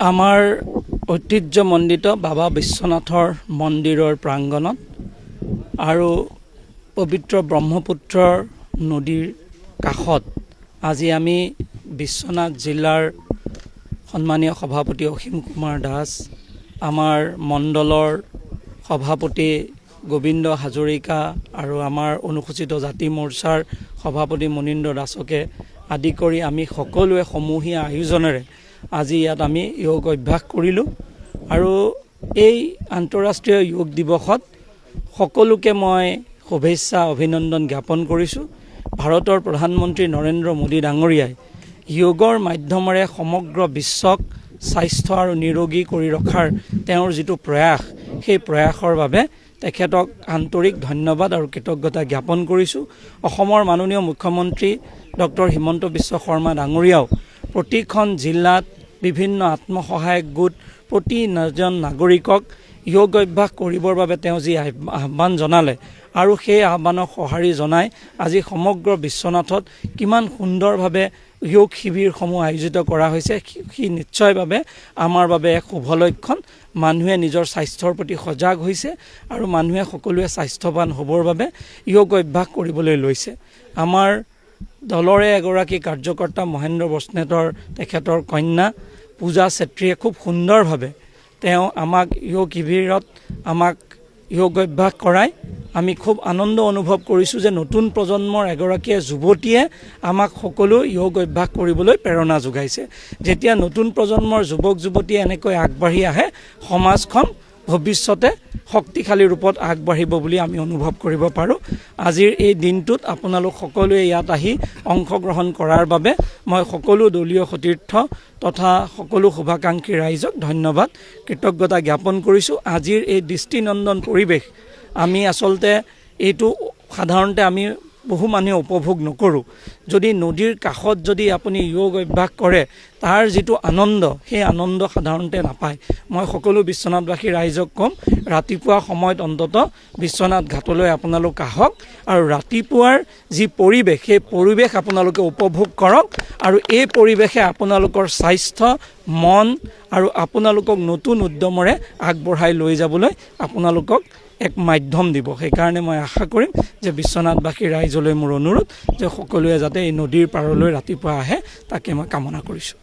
আমাৰ ঐতিহ্যমণ্ডিত বাবা বিশ্বনাথৰ মন্দিৰৰ প্ৰাংগণত আৰু পবিত্ৰ ব্ৰহ্মপুত্ৰৰ নদীৰ কাষত আজি আমি বিশ্বনাথ জিলাৰ সন্মানীয় সভাপতি অসীম কুমাৰ দাস, আমাৰ মণ্ডলৰ সভাপতি গোবিন্দ হাজৰিকা আৰু আমাৰ অনুসূচিত জাতি মৰ্চাৰ সভাপতি মনীন্দ্ৰ দাসকে আদি কৰি আমি সকলোৱে সমূহীয়া আয়োজনেৰে আজি ইয়াত আমি যোগ অভ্যাস কৰিলোঁ। আৰু এই আন্তঃৰাষ্ট্ৰীয় যোগ দিৱসত সকলোকে মই শুভেচ্ছা অভিনন্দন জ্ঞাপন কৰিছোঁ। ভাৰতৰ প্ৰধানমন্ত্ৰী নৰেন্দ্ৰ মোদী ডাঙৰীয়াই যোগৰ মাধ্যমেৰে সমগ্ৰ বিশ্বক স্বাস্থ্য আৰু নিৰোগী কৰি ৰখাৰ তেওঁৰ যিটো প্ৰয়াস, সেই প্ৰয়াসৰ বাবে তেখেতক আন্তৰিক ধন্যবাদ আৰু কৃতজ্ঞতা জ্ঞাপন কৰিছোঁ। অসমৰ মাননীয় মুখ্যমন্ত্ৰী ডক্টৰ হিমন্ত বিশ্ব শৰ্মা ডাঙৰীয়াও প্ৰতিখন জিলাত বিভিন্ন আত্মসহায়ক গোট প্ৰতি এজন নাগৰিকক যোগ অভ্যাস কৰিবৰ বাবে তেওঁ যি আহ্বান জনালে আৰু সেই আহ্বানক সঁহাৰি জনাই আজি সমগ্ৰ বিশ্বনাথত কিমান সুন্দৰভাৱে যোগ শিবিৰসমূহ আয়োজিত কৰা হৈছে, সি নিশ্চয়ভাৱে আমাৰ বাবে এক শুভ লক্ষণ। মানুহে নিজৰ স্বাস্থ্যৰ প্ৰতি সজাগ হৈছে আৰু মানুহে সকলোৱে স্বাস্থ্যৱান হ'বৰ বাবে যোগ অভ্যাস কৰিবলৈ লৈছে। আমাৰ দলৰে এগৰাকী কাৰ্যকৰ্তা মহেন্দ্ৰ বস্নেটৰ তেখেতৰ কন্যা পূজা চেত্ৰীয়ে খুব সুন্দৰভাৱে তেওঁ আমাক যোগ শিবিৰত আমাক যোগ অভ্যাস কৰায়। আমি খুব আনন্দ অনুভৱ কৰিছোঁ যে নতুন প্ৰজন্মৰ এগৰাকীয়ে যুৱতীয়ে আমাক সকলো যোগ অভ্যাস কৰিবলৈ প্ৰেৰণা যোগাইছে। যেতিয়া নতুন প্ৰজন্মৰ যুৱক যুৱতীয়ে এনেকৈ আগবাঢ়ি আহে, সমাজখন ভৱিষ্যতে শক্তিশালী ৰূপত আগবাঢ়িব বুলি আমি অনুভৱ কৰিব পাৰোঁ। আজিৰ এই দিনটোত আপোনালোক সকলোৱে ইয়াত আহি অংশগ্ৰহণ কৰাৰ বাবে মই সকলো দলীয় সতীৰ্থ তথা সকলো শুভাকাংক্ষী ৰাইজক ধন্যবাদ কৃতজ্ঞতা জ্ঞাপন কৰিছোঁ। আজিৰ এই দৃষ্টিনন্দন পৰিৱেশ আমি আচলতে এইটো সাধাৰণতে আমি বহু মানুহে উপভোগ নকৰোঁ। যদি নদীৰ কাষত যদি আপুনি যোগ অভ্যাস কৰে, তাৰ যিটো আনন্দ, সেই আনন্দ সাধাৰণতে নাপায়। মই সকলো বিশ্বনাথবাসী ৰাইজক ক'ম, ৰাতিপুৱা সময়ত অন্তত বিশ্বনাথ ঘাটলৈ আপোনালোক আহক আৰু ৰাতিপুৱাৰ যি পৰিৱেশ, সেই পৰিৱেশ আপোনালোকে উপভোগ কৰক আৰু এই পৰিৱেশে আপোনালোকৰ স্বাস্থ্য, মন আৰু আপোনালোকক নতুন উদ্যমৰে আগবঢ়াই লৈ যাবলৈ আপোনালোকক এক মাধ্যম দিব। সেইকাৰণে মই আশা কৰিম যে বিশ্বনাথবাসী ৰাইজলৈ মোৰ অনুৰোধ যে সকলোৱে যাতে এই নদীৰ পাৰলৈ ৰাতিপুৱা আহে, তাকে মই কামনা কৰিছোঁ।